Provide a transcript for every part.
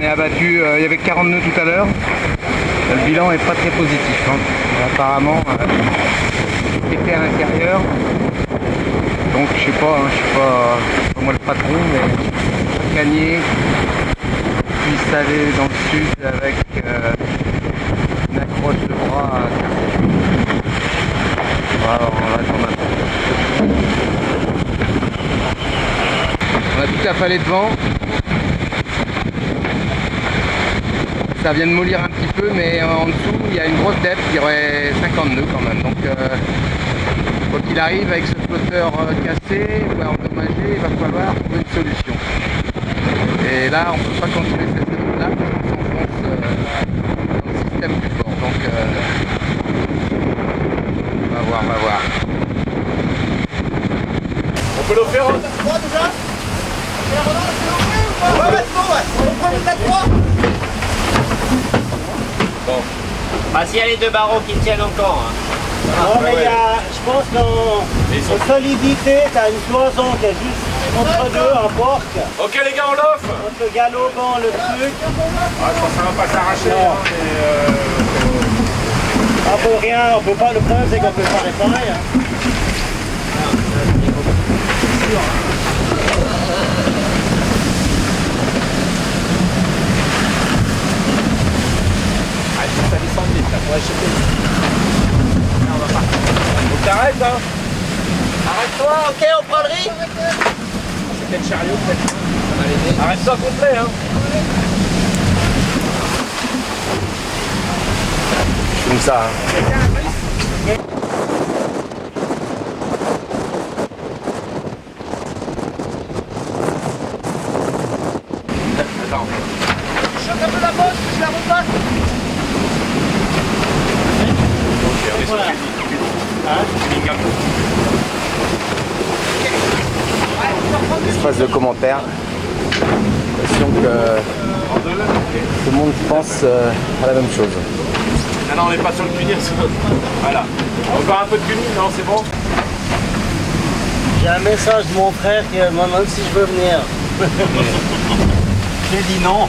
On est abattu, il y avait 40 nœuds tout à l'heure. Le bilan est pas très positif. Hein. Apparemment, effet à l'intérieur. Donc je sais pas, je suis pas moi le patron, mais gagner, puisse aller dans le sud avec une accroche de bras à 40 minutes. Voilà, on va attendre un peu. On a tout affalé devant. Ça vient de mollir un petit peu, mais en dessous il y a une grosse depth qui aurait 50 nœuds quand même. Donc quoi qu'il arrive, avec ce flotteur cassé ou endommagé, il va falloir trouver une solution. Et là on ne peut pas continuer cette zone là parce qu'on s'enfonce dans le système du port. Donc on va voir. On peut le faire hein. Bon. Bah, s'il y a les deux barreaux qui tiennent encore. Hein. Non, mais il y a, je pense, en solidité, tu as une cloison qui est juste entre deux, un porc. Ok les gars, on l'offre. Entre le galopant, le truc. Ah, je pense que ça va pas s'arracher. Hein, On peut rien, on peut pas, le problème c'est qu'on peut pas réparer. Hein. ça descend vite là, pour acheter. Là, on va partir. Donc t'arrêtes hein. Arrête-toi, ok, on prend le riz. C'est peut-être chariot, peut-être. Arrête-toi complet hein. Comme ça hein. Attends. Je choque un peu la bosse, je la repasse. Voilà. Espace de commentaires. J'ai l'impression que tout le monde pense à la même chose. Ah non, on n'est pas sur le punir. Voilà. Encore un peu de punir, non, c'est bon. J'ai un message de mon frère qui me demande si je veux venir. J'ai dit non.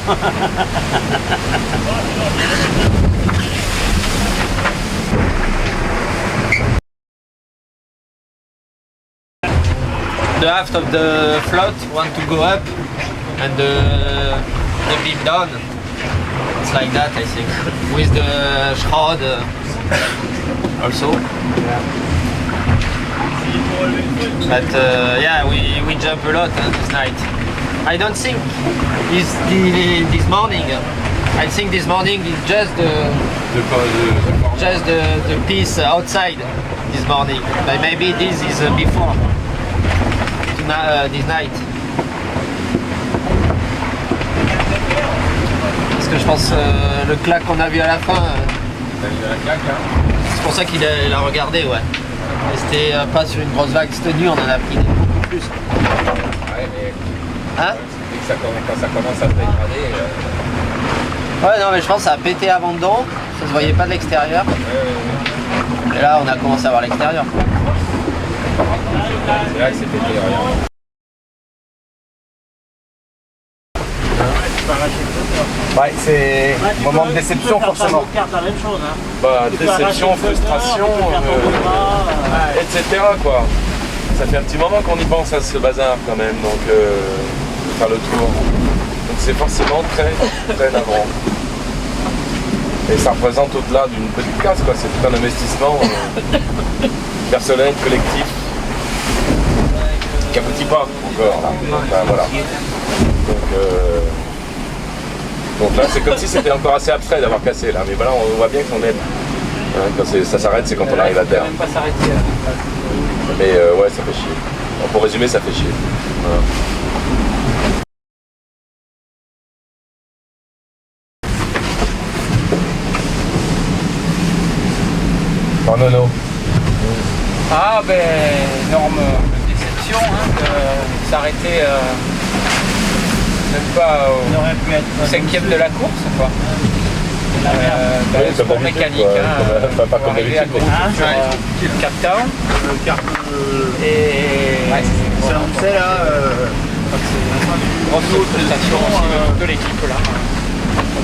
The aft of the float want to go up and the beam down. It's like that, I think. With the shroud also. But yeah, we jump a lot this night. I don't think it's this morning. I think this morning is just the piece outside this morning. But maybe this is before. This night. Parce que je pense le claque qu'on a vu à la fin, c'est pour ça qu'il a regardé, ouais. Et c'était pas sur une grosse vague, cette nuit on en a pris beaucoup plus. Ouais, mais hein? Quand ça commence à se dégrader. Ouais, non, mais je pense que ça a pété avant dedans, ça se voyait pas de l'extérieur. Et là on a commencé à voir l'extérieur. C'est là que c'est pété, regarde. Ouais, c'est un moment de déception forcément. La même chose, hein. Bah, déception, frustration, etc. quoi. Ça fait un petit moment qu'on y pense à ce bazar quand même, donc faire le tour. Donc c'est forcément très très navrant. Et ça représente au-delà d'une petite casse, quoi. C'est tout un investissement personnel, collectif, qui aboutit pas encore. Là. Enfin, voilà. Donc là, c'est comme si c'était encore assez abstrait d'avoir cassé là, mais voilà, on voit bien qu'on est. Hein, quand ça s'arrête, c'est quand on arrive à terre. Même pas s'arrêter. Mais ouais, ça fait chier. Bon, pour résumer, ça fait chier. Voilà. Oh Nono. Ah ben, énorme déception de s'arrêter même pas au 5e de la course quoi. Oui, Sport mécanique, pas comme d'habitude. sur le Cap Town. Et c'est là, c'est une grosse prestation de l'équipe là.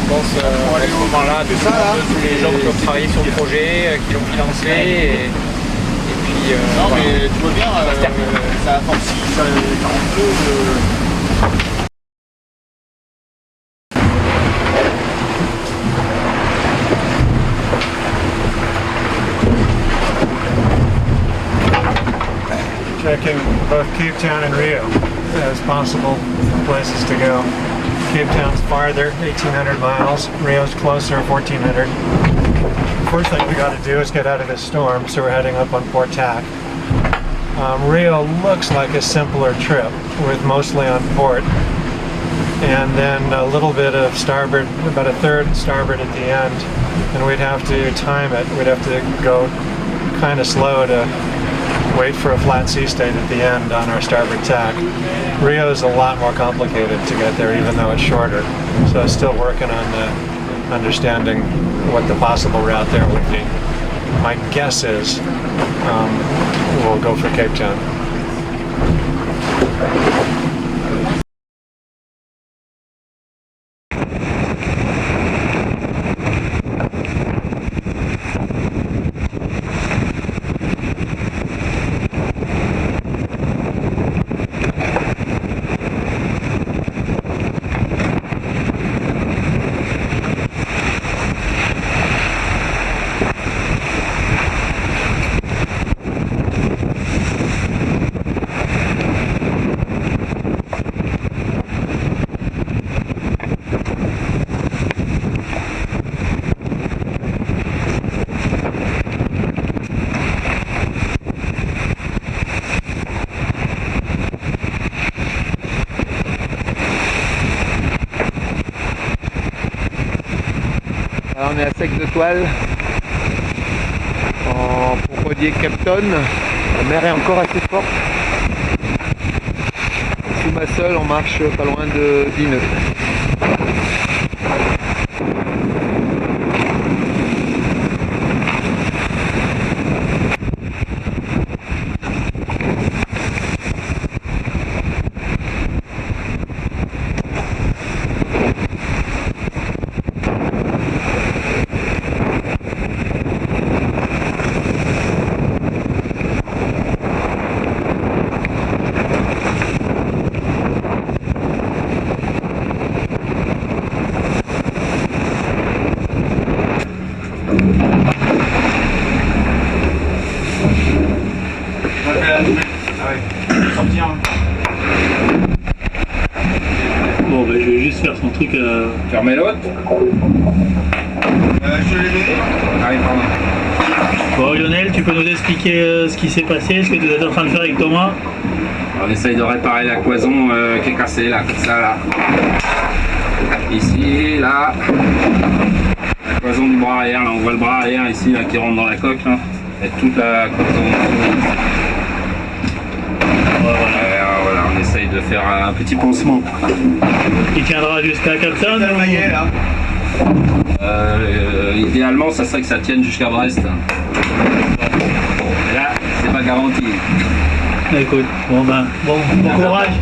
pense, à ce moment-là, de tous les gens qui ont travaillé sur le projet, qui l'ont financé. Et puis, Non, voilà. mais tu vois bien, ça a forci, ça 42. Checking both Cape Town and Rio as possible places to go. Cape Town's farther, 1,800 miles. Rio's closer, 1,400. First thing we got to do is get out of this storm, so we're heading up on Port Tack. Rio looks like a simpler trip, with mostly on port, and then a little bit of starboard, about a third starboard at the end, and we'd have to time it. We'd have to go kind of slow to wait for a flat sea state at the end on our starboard tack. Rio is a lot more complicated to get there, even though it's shorter. So I'm still working on understanding what the possible route there would be. My guess is we'll go for Cape Town. Alors on est à sec de toile en Concordier Capton. La mer est encore assez forte. Sous ma seule, on marche pas loin de 10 nœuds. Bon, ben, je vais juste faire son truc. Fermez l'autre. Allez, pardon. Bon, Lionel, tu peux nous expliquer ce qui s'est passé, ce que tu es en train de faire avec Thomas? On essaye de réparer la cloison qui est cassée là, comme ça là. Ici, là. La cloison du bras arrière, là on voit le bras arrière ici là, qui rentre dans la coque là. Et toute la cloison. Voilà, on essaye de faire un petit pansement. Il tiendra jusqu'à Capton? Idéalement, ça serait que ça tienne jusqu'à Brest. Mais là, c'est pas garanti. Écoute, bon courage.